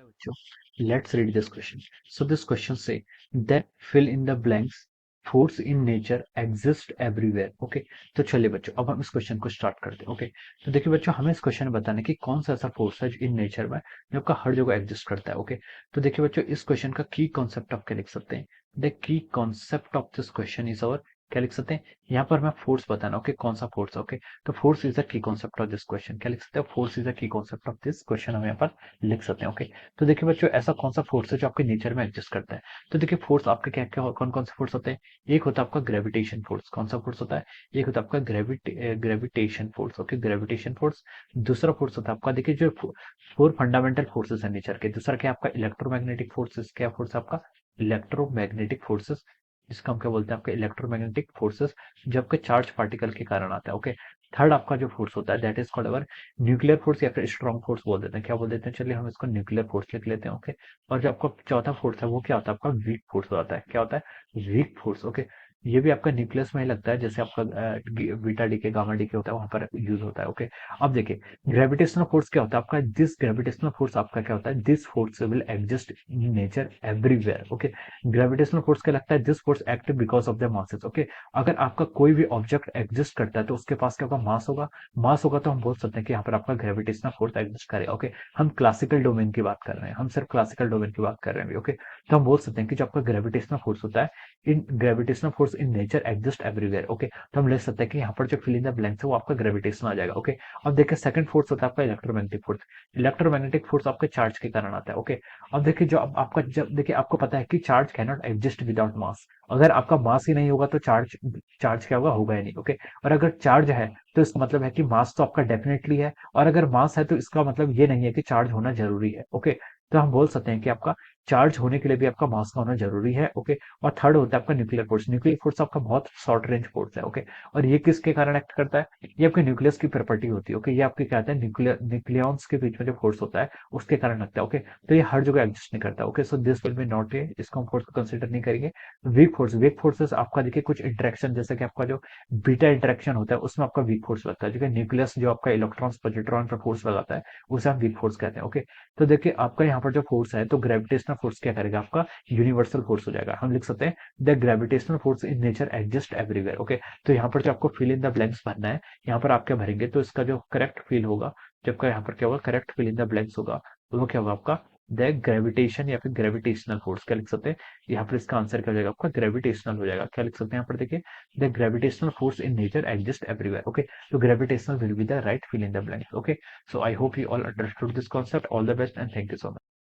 बच्चों, let's read this question. So this question say that fill in the blanks, force in nature exist everywhere. Okay, तो चलिए बच्चों अब हम इस क्वेश्चन को स्टार्ट करते हैं. ओके, तो देखिए बच्चों हमें इस क्वेश्चन में बताना है कि कौन सा ऐसा फोर्स है इन नेचर में जो आपका हर जगह एग्जिस्ट करता है. ओके, तो देखिए बच्चों इस क्वेश्चन का की कॉन्सेप्ट आप क्या लिख सकते हैं. The key concept of this question is और क्या लिख सकते हैं. यहाँ पर मैं फोर्स बताना. ओके, कौन सा फोर्स. ओके, तो force is the key concept of this question. क्या लिख सकते हैं. Force is the key concept of this question हम यहाँ पर लिख सकते हैं. ओके, तो देखिए बच्चों ऐसा कौन सा फोर्स है जो आपके नेचर में एग्जिस्ट करता है. तो देखिए फोर्स आपके क्या क्या कौन कौन से फोर्स होते हैं. एक होता है आपका ग्रेविटेशन फोर्स. कौन सा फोर्स होता है. एक होता है आपका gravitation force. Okay, gravitation force. दूसरा फोर्स होता है आपका, देखिए जो फोर फंडामेंटल फोर्सेस है नेचर के. दूसरा क्या आपका इलेक्ट्रोमैग्नेटिक फोर्सेस. क्या फोर्स आपका इलेक्ट्रोमैग्नेटिक फोर्सेस, जिसका हम क्या बोलते हैं आपके इलेक्ट्रोमैग्नेटिक फोर्सेस, जो आपके चार्ज पार्टिकल के कारण आता है. ओके, थर्ड आपका जो फोर्स होता है that is called our nuclear force या फिर स्ट्रॉन्ग फोर्स बोल देते हैं. क्या बोल देते हैं, चलिए हम इसको न्यूक्लियर फोर्स लिख लेते हैं. ओके, और जो आपका चौथा फोर्स है वो क्या होता है आपका वीक फोर्स होता है. क्या होता है वीक फोर्स. ओके, ये भी आपका न्यूक्लियस में ही लगता है, जैसे आपका बीटा डीके गामा डीके होता है वहां पर यूज होता है. ओके, अब देखिए ग्रेविटेशनल फोर्स क्या होता है आपका. दिस ग्रेविटेशनल फोर्स आपका क्या होता है. This force will exist in nature everywhere. Okay, gravitational force क्या लगता है. This force act because of the masses. Okay, अगर आपका कोई भी ऑब्जेक्ट एग्जिस्ट करता है तो उसके पास क्या होगा, मास होगा. मास होगा तो हम बोल सकते हैं कि यहाँ पर आपका ग्रेविटेशनल फोर्स एग्जिस्ट करेगा. ओके, हम क्लासिकल डोमेन की बात कर रहे हैं, हम सिर्फ क्लासिकल डोमेन की बात कर रहे हैं. ओके, तो हम बोल सकते हैं कि जो आपका ग्रेविटेशनल फोर्स होता है, in gravitational force in nature exist everywhere. Okay, तो हम ले सकते हैं कि यहाँ पर जो फिल इन द ब्लैंक्स है वो आपका ग्रेविटेशन आ जाएगा. ओके, अब देखिए सेकंड फोर्स होता है आपका इलेक्ट्रोमैग्नेटिक फोर्स. इलेक्ट्रोमैग्नेटिक फोर्स आपके चार्ज के कारण आता है. ओके, अब देखिए जो अब आपका जब देखिए आपको पता है कि charge can not exist without mass. अगर आपका मास ही नहीं होगा तो चार्ज चार्ज क्या होगा, होगा ही नहीं. ओके, और अगर चार्ज है तो इसका मतलब है कि मास तो आपका डेफिनेटली है, और अगर मास है तो इसका मतलब ये नहीं है कि चार्ज होना जरूरी है. ओके, तो हम बोल सकते हैं कि आपका चार्ज होने के लिए भी आपका मास का होना जरूरी है. ओके, और थर्ड होता है आपका न्यूक्लियर फोर्स. न्यूक्लियर फोर्स आपका बहुत शॉर्ट रेंज फोर्स है. ओके, और ये किसके कारण एक्ट करता है. ये आपके न्यूक्लियस की प्रॉपर्टी होती है. ओके, ये आपके क्या होता है न्यूक्लियॉन्स के बीच में जो फोर्स होता है उसके कारण लगता है. ओके, तो ये हर जगह एग्जिस्ट नहीं करता. Okay, so this will be not a, इसको हम फोर्स को कंसिडर नहीं करेंगे. वीक फोर्सेस आपका देखिए कुछ इंटरेक्शन, जैसे कि आपका जो बीटा इंटरेक्शन होता है उसमें आपका वीक फोर्स लगता है. जो कि न्यूक्लियस जो आपका इलेक्ट्रॉन्स पॉजिट्रॉन पर फोर्स लगाता है उसे हम वीक फोर्स कहते हैं. ओके, तो देखिए आपका यहाँ पर जो फोर्स है तो ग्रेविटेशनल फोर्स क्या करेगा आपका यूनिवर्सल फोर्स हो जाएगा. हम लिख सकते हैं the gravitational force in nature exist everywhere. Okay, तो यहाँ पर जो आपको फिल इन द ब्लैंक्स भरना है, यहाँ पर आप क्या भरेंगे, तो इसका जो करेक्ट फिल होगा, जब का यहाँ पर क्या होगा correct fill in the blanks होगा, तो वो क्या होगा आपका द ग्रेविटेशन या फिर ग्रेविटेशनल फोर्स. क्या लिख सकते हैं यहाँ पर, इसका आंसर क्या हो जाएगा आपका ग्रेविटेशनल हो जाएगा. क्या लिख सकते हैं यहाँ पर देखिए the gravitational force in nature exist everywhere. Okay, तो gravitational will be the right fill in the blanks. Okay, so I hope you all understood this concept. All the best and thank you so much.